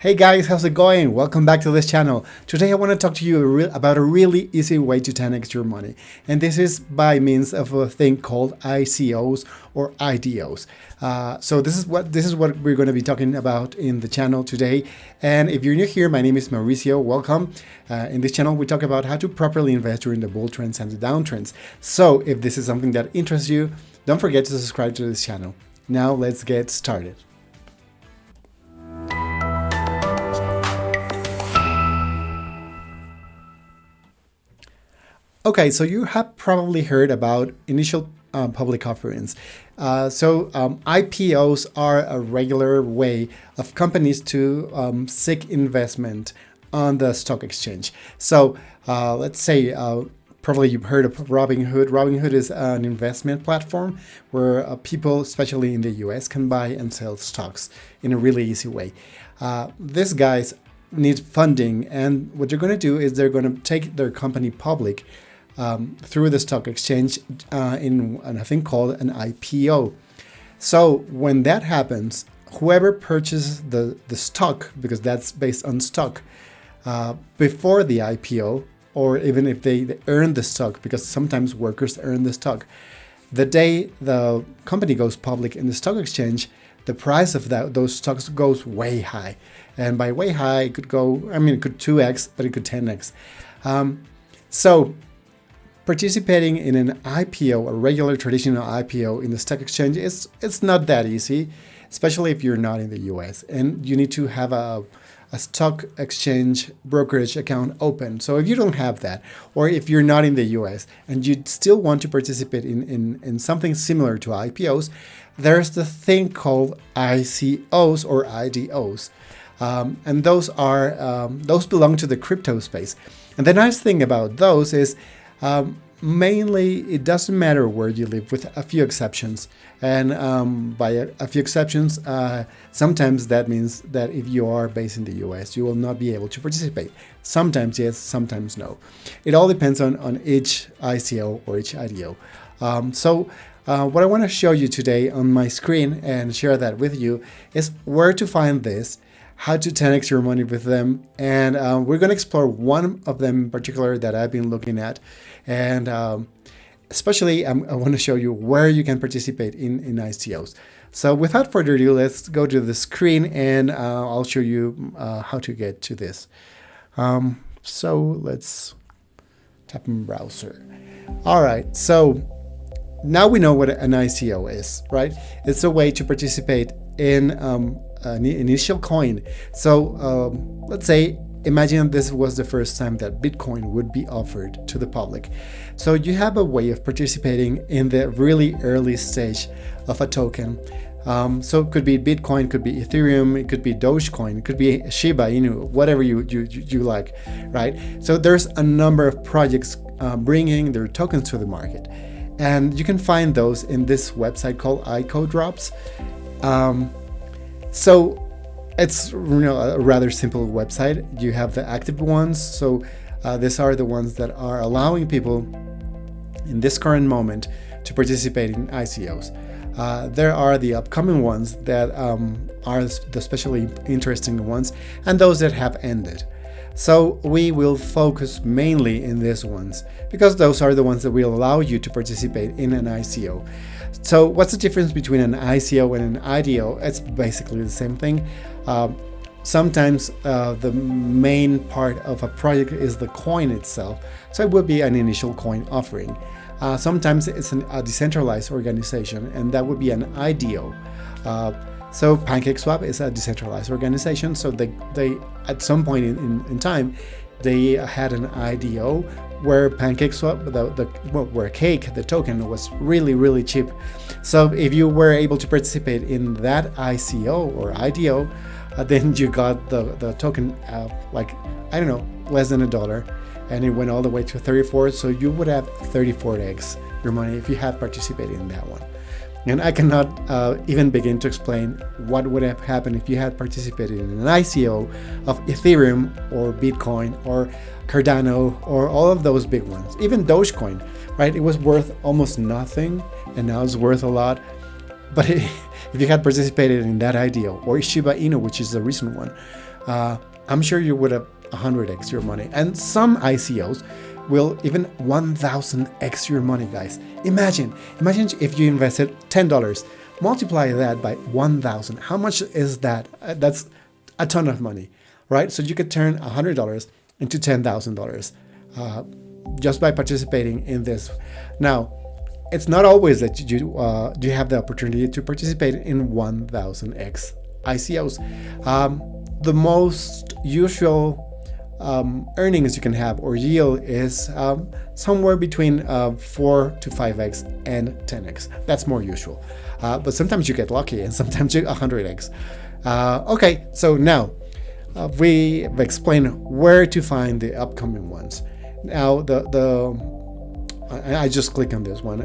Hey guys, how's it going? Welcome back to this channel. Today I want to talk to you about a really easy way to 10x your money. And this is by means of a thing called ICOs or IDOs. So this is what we're going to be talking about in the channel today. And if you're new here, my name is Mauricio. Welcome. In this channel, we talk about how to properly invest during the bull trends and the downtrends. So if this is something that interests you, don't forget to subscribe to this channel. Now let's get started. Okay, so you have probably heard about initial public offerings. IPOs are a regular way of companies to seek investment on the stock exchange. So let's say probably you've heard of Robinhood. Robinhood is an investment platform where people, especially in the US, can buy and sell stocks in a really easy way. These guys need funding, and what they're going to do is they're going to take their company public through the stock exchange in a thing called an IPO. So when that happens, whoever purchases the stock, because that's based on stock, before the IPO, or even if they earn the stock, because sometimes workers earn the stock, the day the company goes public in the stock exchange, the price of those stocks goes way high. And by way high, it could go, it could 2x, but it could 10x. So participating in an IPO, a regular traditional IPO in the stock exchange, it's not that easy, especially if you're not in the US and you need to have a stock exchange brokerage account open. So if you don't have that, or if you're not in the US and you still want to participate in something similar to IPOs, there's the thing called ICOs or IDOs. And those belong to the crypto space. And the nice thing about those is mainly, it doesn't matter where you live, with a few exceptions. And by a few exceptions, sometimes that means that if you are based in the US, you will not be able to participate. Sometimes yes, sometimes no. It all depends on each ICO or each IDO. What I want to show you today on my screen and share that with you is where to find this, how to 10x your money with them, and we're going to explore one of them in particular that I've been looking at, and especially I want to show you where you can participate in ICOs. So without further ado, let's go to the screen and I'll show you how to get to this. So let's tap in browser. All right, so now we know what an ICO is, right? It's a way to participate in an initial coin. So let's say, imagine this was the first time that Bitcoin would be offered to the public. So you have a way of participating in the really early stage of a token. So it could be Bitcoin, could be Ethereum, it could be Dogecoin, it could be Shiba Inu, whatever you like, right? So there's a number of projects bringing their tokens to the market. And you can find those in this website called Ico Drops. So it's a rather simple website. You have the active ones. So these are the ones that are allowing people in this current moment to participate in ICOs. There are the upcoming ones that are the especially interesting ones, and those that have ended. So we will focus mainly in these ones because those are the ones that will allow you to participate in an ICO. So what's the difference between an ICO and an IDO? It's basically the same thing. Sometimes the main part of a project is the coin itself. So it would be an initial coin offering. Sometimes it's a decentralized organization, and that would be an IDO. So PancakeSwap is a decentralized organization. So they at some point in time, they had an IDO where PancakeSwap, where Cake, the token, was really cheap. So if you were able to participate in that ICO or IDO, then you got the token less than $1, and it went all the way to 34. So you would have 34x your money if you had participated in that one. And I cannot even begin to explain what would have happened if you had participated in an ICO of Ethereum or Bitcoin or Cardano or all of those big ones. Even Dogecoin, right? It was worth almost nothing, and now it's worth a lot. But if you had participated in that IDO, or Shiba Inu, which is the recent one, I'm sure you would have 100x your money. And some ICOs will even 1000x your money, guys. Imagine if you invested $10, multiply that by 1000. How much is that? That's a ton of money, right? So you could turn $100 into $10,000 just by participating in this. Now, it's not always that you have the opportunity to participate in 1000x ICOs. The most usual earnings you can have or yield is somewhere between 4 to 5x and 10x. That's more usual. But sometimes you get lucky and sometimes you 100x. Okay, so now we've explained where to find the upcoming ones. Now I just click on this one,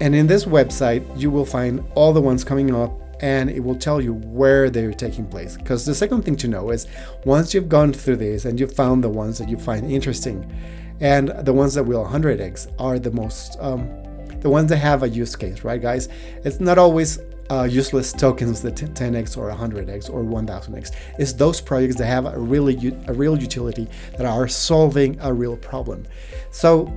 and in this website you will find all the ones coming up, and it will tell you where they're taking place. Because the second thing to know is, once you've gone through this and you've found the ones that you find interesting, and the ones that will 100x are the most the ones that have a use case, right, guys? It's not always useless tokens, the 10x or 100x or 1000x. It's those projects that have a real utility, that are solving a real problem. So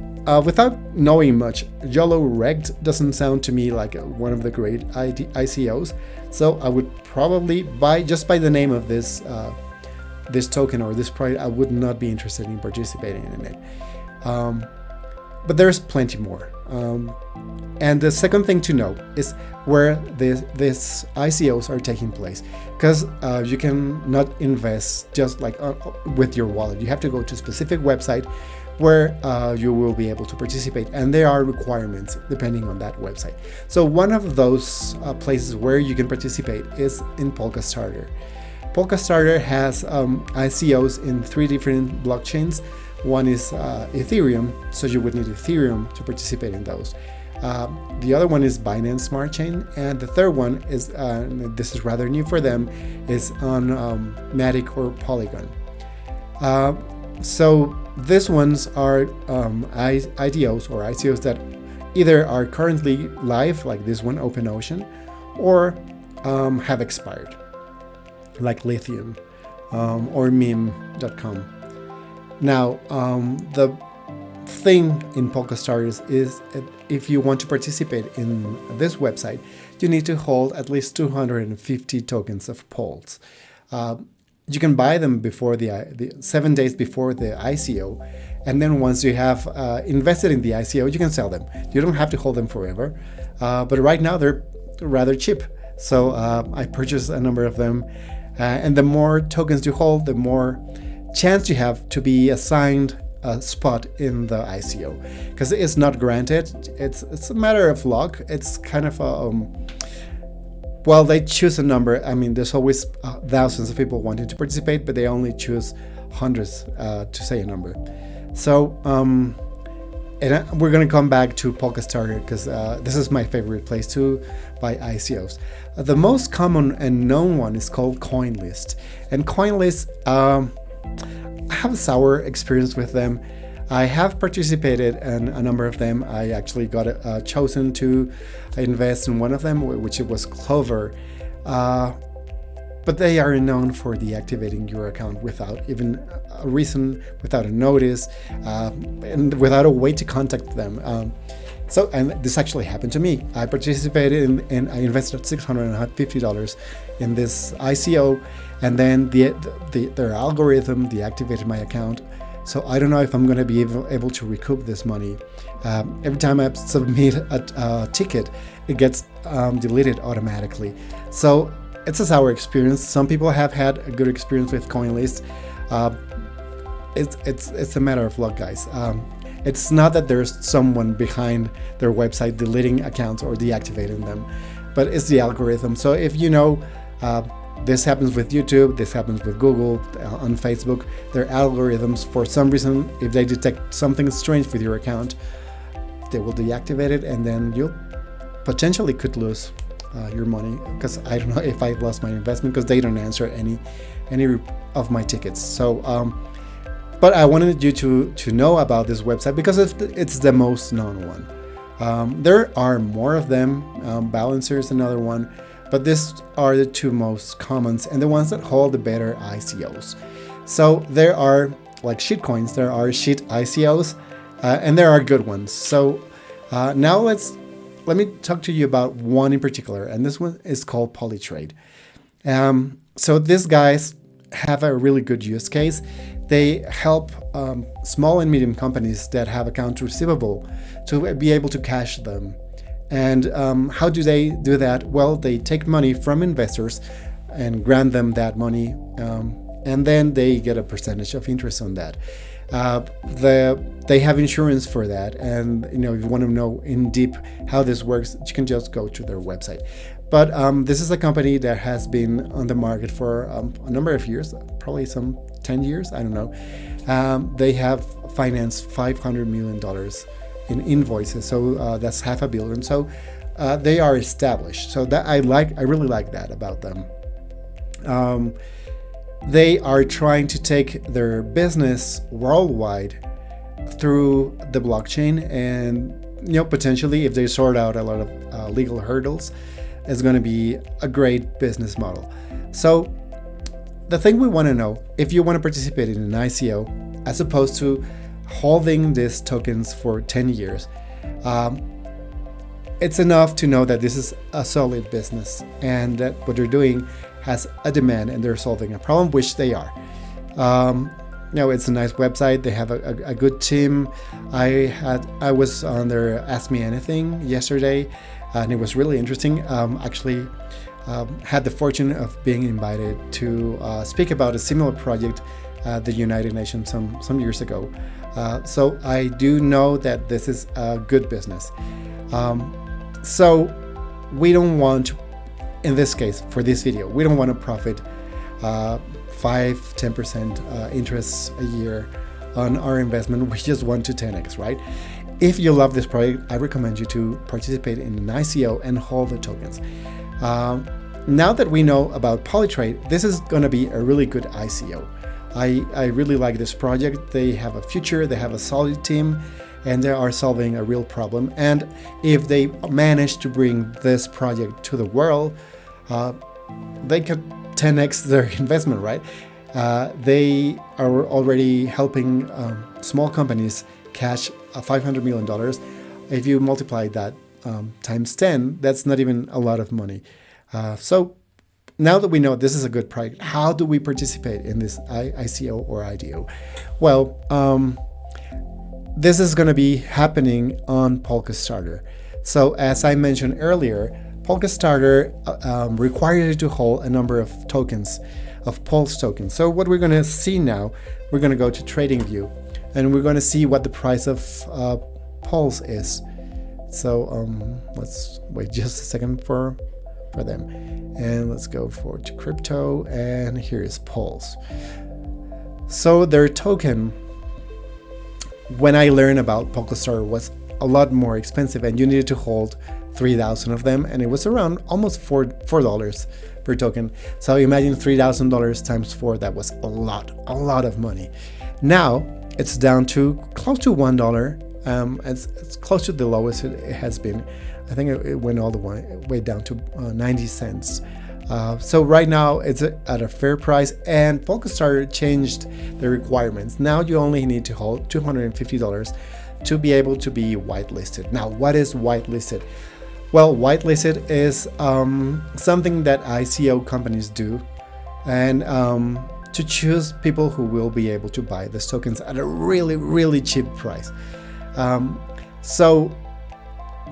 without knowing much, YOLO Rect doesn't sound to me like one of the great ICOs. So I would probably, just by the name of this this token or this project, I would not be interested in participating in it. But there's plenty more. And the second thing to know is where these ICOs are taking place, because you can not invest just like with your wallet. You have to go to a specific website where you will be able to participate, and there are requirements depending on that website. So one of those places where you can participate is in Polkastarter. Polkastarter has ICOs in 3 different blockchains. One is Ethereum, so you would need Ethereum to participate in those. The other one is Binance Smart Chain, and the third one is, this is rather new for them, is on Matic or Polygon. So these ones are IDOs or ICOs that either are currently live, like this one, OpenOcean, or have expired, like Lithium or meme.com. Now, the thing in Polkastarter is if you want to participate in this website, you need to hold at least 250 tokens of Pols. You can buy them before the 7 days before the ICO, and then once you have invested in the ICO, you can sell them. You don't have to hold them forever, but right now they're rather cheap. So I purchased a number of them, and the more tokens you hold, the more chance you have to be assigned a spot in the ICO, because it's not granted. It's a matter of luck. It's kind of well, they choose a number. I mean, there's always thousands of people wanting to participate, but they only choose hundreds to say a number. So and we're going to come back to Polkastarter, because this is my favorite place to buy ICOs. The most common and known one is called Coinlist, and Coinlist, I have a sour experience with them. I have participated in a number of them. I actually got chosen to invest in one of them, which it was Clover. But they are known for deactivating your account without even a reason, without a notice, and without a way to contact them. And this actually happened to me. I participated and I invested $650 in this ICO, and then their algorithm deactivated my account. So I don't know if I'm going to be able to recoup this money. Every time I submit a ticket, it gets deleted automatically. So it's a sour experience. Some people have had a good experience with Coinlist. It's a matter of luck, guys. It's not that there's someone behind their website deleting accounts or deactivating them, but it's the algorithm. So if you know, this happens with YouTube, this happens with Google, on Facebook, their algorithms, for some reason, if they detect something strange with your account, they will deactivate it, and then you potentially could lose your money, because I don't know if I lost my investment, because they don't answer any of my tickets. So but I wanted you to know about this website because it's the most known one. There are more of them. Balancer is another one, but these are the two most common and the ones that hold the better ICOs. So there are like shitcoins, there are shit ICOs, and there are good ones. So now let me talk to you about one in particular, and this one is called Polytrade. So these guys have a really good use case. They help small and medium companies that have accounts receivable to be able to cash them. And how do they do that? Well, they take money from investors and grant them that money, and then they get a percentage of interest on that. They have insurance for that, and if you want to know in deep how this works, you can just go to their website. But this is a company that has been on the market for a number of years, probably some 10 years, I don't know. They have financed $500 million in invoices, so that's $500 million. So they are established. So that I really like that about them. They are trying to take their business worldwide through the blockchain, and potentially if they sort out a lot of legal hurdles, it's going to be a great business model. So the thing we want to know, if you want to participate in an ICO as opposed to holding these tokens for 10 years, it's enough to know that this is a solid business and that what they're doing has a demand and they're solving a problem, which they are. It's a nice website. They have a good team. I was on their Ask Me Anything yesterday, and it was really interesting. Actually, had the fortune of being invited to speak about a similar project at the United Nations some years ago. So I do know that this is a good business. So we don't want to, in this case, for this video, we don't want to profit 5-10% interest a year on our investment. We just want to 10x, right? If you love this project, I recommend you to participate in an ICO and hold the tokens. Now that we know about Polytrade, this is going to be a really good ICO. I really like this project. They have a future, they have a solid team, and they are solving a real problem. And if they manage to bring this project to the world, they could 10x their investment, right? They are already helping small companies cash $500 million. If you multiply that times 10, that's not even a lot of money. So now that we know this is a good project, how do we participate in this ICO or IDO? Well, this is going to be happening on Polkastarter. So as I mentioned earlier, Polkastarter requires you to hold a number of tokens, of Pulse tokens. So what we're going to see now, we're going to go to TradingView, and we're going to see what the price of Pulse is. So let's wait just a second for them, and let's go to crypto, and here is Pulse. So their token, when I learned about Polkastarter, was a lot more expensive, and you needed to hold 3,000 of them, and it was around almost $4 per token. So imagine $3,000 times 4. That was a lot of money. Now it's down to close to $1. It's close to the lowest it has been. I think it went all the way down to 90 cents. So right now it's at a fair price, and Polkastarter changed the requirements. Now you only need to hold $250 to be able to be whitelisted. Now, what is whitelisted? Well, whitelisted is something that ICO companies do, and to choose people who will be able to buy these tokens at a really cheap price. So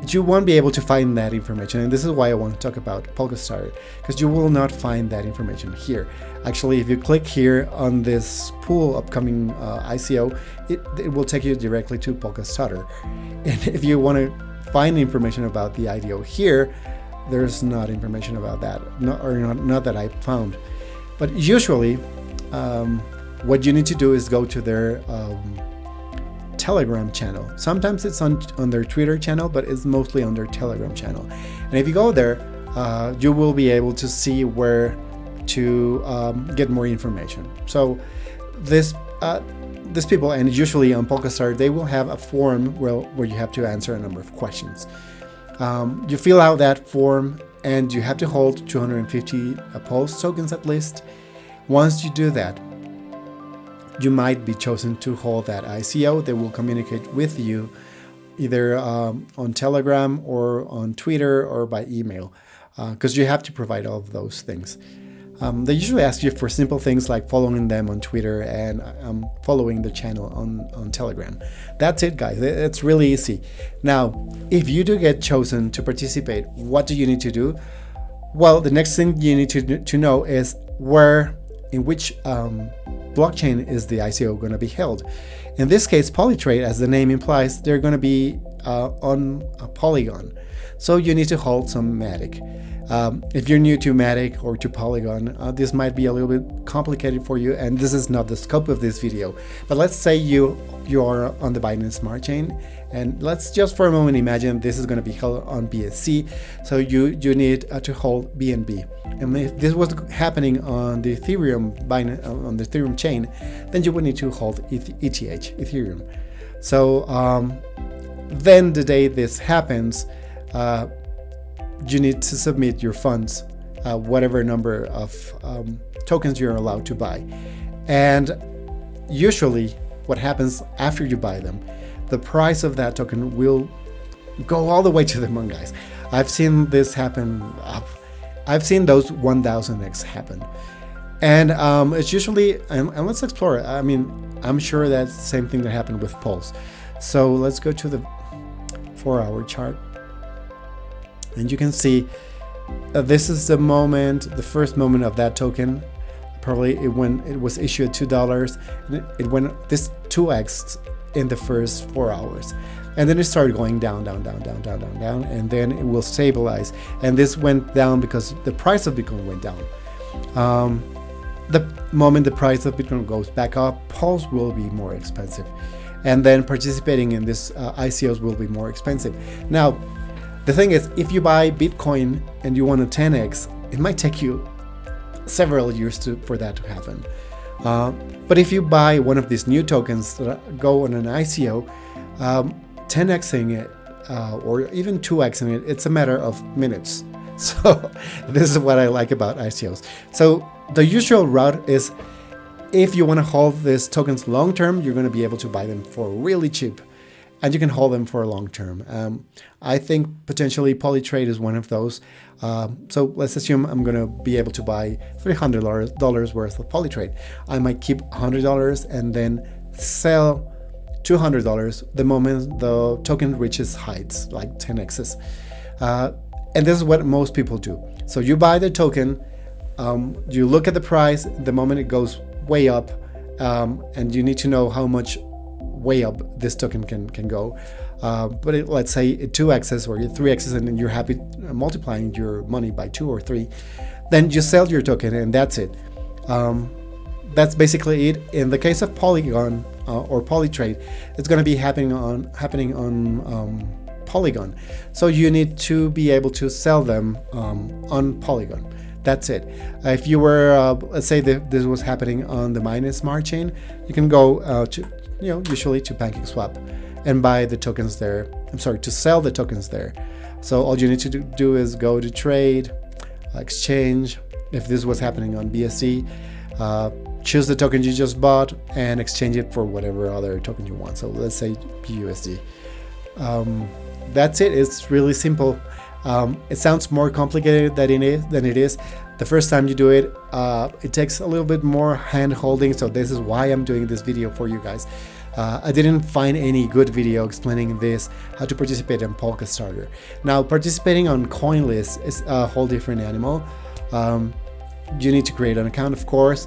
you won't be able to find that information, and this is why I want to talk about Polkastarter, because you will not find that information here. Actually, if you click here on this pool upcoming ICO, it will take you directly to Polkastarter. And if you want to find information about the IDO here, there's not information about that, not that I found. But usually, what you need to do is go to their Telegram channel. Sometimes it's on their Twitter channel, but it's mostly on their Telegram channel. And if you go there, you will be able to see where to get more information. So these people, and usually on Polkastarter, they will have a form where you have to answer a number of questions. You fill out that form, and you have to hold 250 Pulse tokens at least. Once you do that, you might be chosen to hold that ICO. They will communicate with you either on Telegram or on Twitter or by email, because you have to provide all of those things. They usually ask you for simple things like following them on Twitter and following the channel on Telegram. That's it, guys. It's really easy. Now, if you do get chosen to participate, what do you need to do? Well, the next thing you need to know is in which blockchain is the ICO going to be held. In this case, Polytrade, as the name implies, they're going to be on a Polygon. So you need to hold some Matic. If you're new to Matic or to Polygon, this might be a little bit complicated for you, and this is not the scope of this video. But let's say you are on the Binance Smart Chain, and let's just for a moment imagine this is going to be held on BSC. So you need to hold BNB. And if this was happening on the on the Ethereum chain, then you would need to hold ETH, Ethereum. So then the day this happens, you need to submit your funds, whatever number of tokens you're allowed to buy. And usually what happens after you buy them, the price of that token will go all the way to the moon, guys. I've seen this happen. I've seen those 1000x happen. And it's usually, and let's explore it. I mean, I'm sure that's the same thing that happened with Pulse. So let's go to the 4-hour chart. And you can see this is the first moment of that token. Probably when it was issued at $2, and it went this 2x in the first 4 hours. And then it started going down, and then it will stabilize. And this went down because the price of Bitcoin went down. The moment the price of Bitcoin goes back up, Pulse will be more expensive. And then participating in this ICOs will be more expensive. Now, the thing is, if you buy Bitcoin and you want a 10x, it might take you several years for that to happen. But if you buy one of these new tokens that go on an ICO, 10xing it or even 2xing it, it's a matter of minutes. So this is what I like about ICOs. So the usual route is, if you want to hold these tokens long term, you're going to be able to buy them for really cheap. And you can hold them for a long term. I think potentially Polytrade is one of those. So let's assume I'm going to be able to buy $300 worth of Polytrade. I might keep $100 and then sell $200 the moment the token reaches heights, like 10x's. And this is what most people do. So you buy the token, you look at the price, the moment it goes way up, and you need to know how much way up this token can go. But let's say it 2x's or 3x's, and then you're happy multiplying your money by 2 or 3, then you sell your token and that's it. That's basically it. In the case of Polygon or Polytrade, it's going to be happening on Polygon. So you need to be able to sell them on Polygon. That's it. If you were, let's say this was happening on the Binance Smart Chain, you can go usually to PancakeSwap and buy the tokens there. To sell the tokens there. So all you need to do is go to trade, exchange. If this was happening on BSC, choose the token you just bought and exchange it for whatever other token you want. So let's say BUSD. That's it. It's really simple. It sounds more complicated than it is. The first time you do it, it takes a little bit more hand holding. So this is why I'm doing this video for you guys. I didn't find any good video explaining this, how to participate in Polkastarter. Now, participating on Coinlist is a whole different animal. You need to create an account, of course.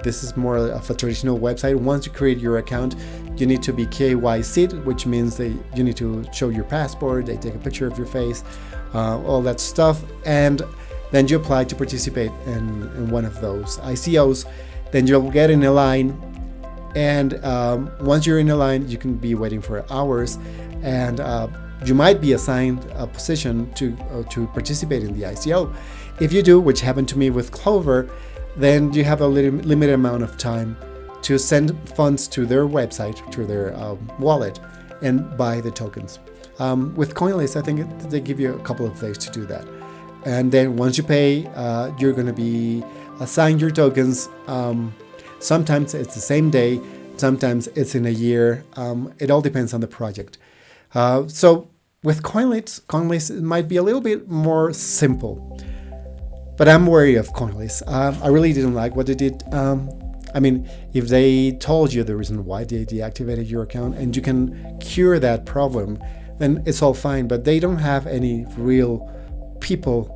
This is more of a traditional website. Once you create your account, you need to be KYC'd, which means that you need to show your passport, they take a picture of your face, all that stuff, and then you apply to participate in one of those ICOs. Then you'll get in a line, and once you're in a line, you can be waiting for hours, and you might be assigned a position to participate in the ICO. If you do, which happened to me with Clover, then you have a limited amount of time to send funds to their website, to their wallet, and buy the tokens. With Coinlist, I think they give you a couple of days to do that. and then once you pay, you're going to be assigned your tokens. Sometimes it's the same day, sometimes it's in a year. It all depends on the project. So with Coinlist, it might be a little bit more simple. But I'm wary of Coinlist. I really didn't like what they did. I mean, if they told you the reason why they deactivated your account and you can cure that problem, then it's all fine. But they don't have any real people.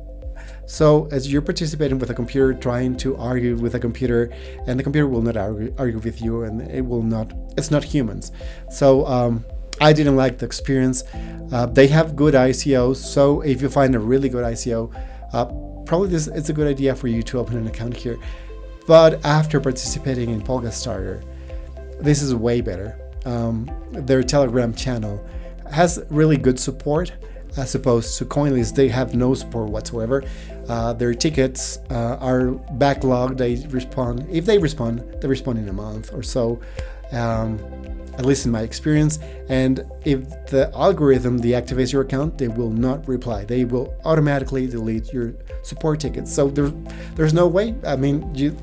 So as you're participating with a computer, trying to argue with a computer, and the computer will not argue with you, and it's not humans. So I didn't like the experience. They have good ICOs, so if you find a really good ICO, probably it's a good idea for you to open an account here. But after participating in Polkastarter, this is way better. Their Telegram channel has really good support, as opposed to Coinlist. They have no support whatsoever. Their tickets are backlogged. If they respond in a month or so, at least in my experience. And if the algorithm deactivates your account, they will not reply. They will automatically delete your support tickets. So there's no way. I mean, you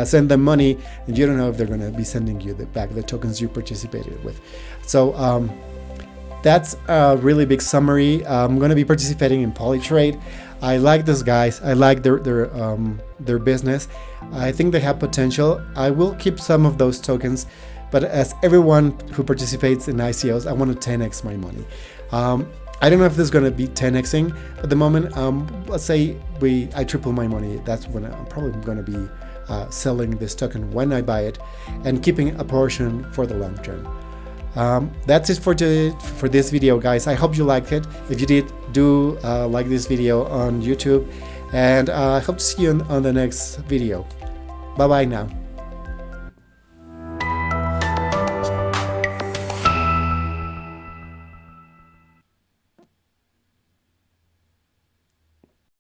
send them money and you don't know if they're going to be sending you back the tokens you participated with. So that's a really big summary. I'm going to be participating in Polytrade. I like these guys. I like their business. I think they have potential. I will keep some of those tokens, but as everyone who participates in ICOs, I want to 10x my money. I don't know if this is going to be 10xing at the moment. Let's say I triple my money. That's when I'm probably going to be selling this token when I buy it and keeping a portion for the long term. That's it for this video, guys. I hope you liked it. If you did, do like this video on YouTube, and I hope to see you on the next video. Bye bye now.